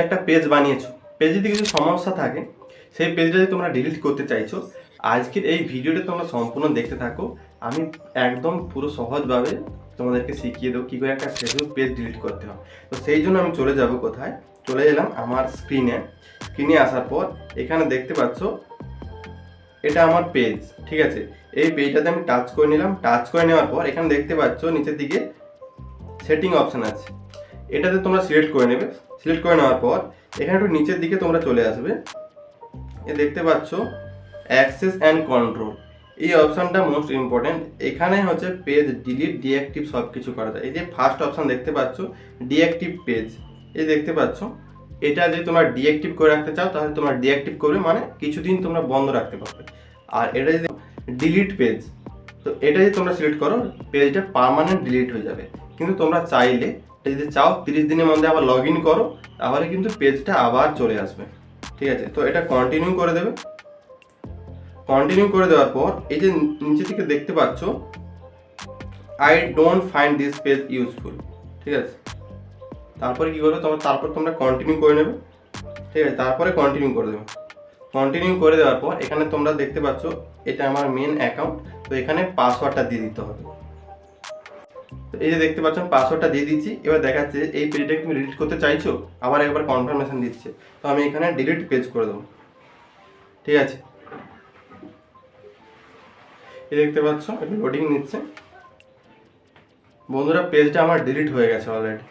একটা পেজ বানিয়েছো, পেজে যদি কিছু সমস্যা থাকে, সেই পেজটা যদি তোমরা ডিলিট করতে চাইছো, আজকের এই ভিডিওটা তোমরা সম্পূর্ণ দেখতে থাকো। আমি একদম পুরো সহজভাবে তোমাদেরকে শিখিয়ে দেবো কী করে একটা ফেসবুক পেজ ডিলিট করতে হয়। তো সেই জন্য আমি চলে যাব কোথায়, চলে এলাম আমার স্ক্রিনে আসার পর এখানে দেখতে পাচ্ছ এটা আমার পেজ, ঠিক আছে। এই পেজটাতে আমি টাচ করে নিলাম। টাচ করে নেওয়ার পর এখানে দেখতে পাচ্ছ নিচের দিকে সেটিং অপশান আছে, এটাতে তোমরা সিলেক্ট করে নেবে। সিলেক্ট করে নেওয়ার পর এখানে একটু নিচের দিকে তোমরা চলে আসবে, এ দেখতে পাচ্ছ অ্যাক্সেস অ্যান্ড কন্ট্রোল, এই অপশানটা মোস্ট ইম্পর্টেন্ট। এখানে হচ্ছে পেজ ডিলিট ডিঅ্যাক্টিভ সব কিছু করা যায়। এই যে ফার্স্ট অপশান দেখতে পাচ্ছ ডিঅ্যাক্টিভ পেজ, এই দেখতে পাচ্ছ এটা যদি তোমরা ডিঅ্যাক্টিভ করে রাখতে চাও তাহলে তোমরা ডিঅ্যাক্টিভ করবে, মানে কিছুদিন তোমরা বন্ধ রাখতে পারবে। আর এটা যদি ডিলিট পেজ, তো এটা যদি তোমরা সিলেক্ট করো পেজটা পার্মানেন্ট ডিলিট হয়ে যাবে। কিন্তু তোমরা চাইলে যদি চাও 30 দিনের মধ্যে আবার লগ ইন করো, তাহলে কিন্তু পেজটা আবার চলে আসবে, ঠিক আছে। তো এটা কন্টিনিউ করে দেবে। কন্টিনিউ করে দেওয়ার পর এই যে নিচে থেকে দেখতে পাচ্ছ I don't find this page useful, ঠিক আছে। তারপরে কী করবে তারপর তোমরা কন্টিনিউ করে নেবে, ঠিক আছে। তারপরে কন্টিনিউ করে দেবে। কন্টিনিউ করে দেওয়ার পর এখানে তোমরা দেখতে পাচ্ছ এটা আমার মেন অ্যাকাউন্ট, তো এখানে পাসওয়ার্ডটা দিয়ে দিতে হবে। তো এই যে দেখতে পাচ্ছ পাসওয়ার্ডটা দিয়ে দিচ্ছি। এবার দেখাচ্ছে এই পেজটাকে তুমি ডিলিট করতে চাইছো, আবার একবার কনফার্মেশন দিচ্ছে। তো আমি এখানে ডিলিট পেজ করে দেবো, ঠিক আছে। এই দেখতে পাচ্ছ একটু লোডিং নিচ্ছে। বন্ধুরা পেজটা আমার ডিলিট হয়ে গেছে অলরেডি।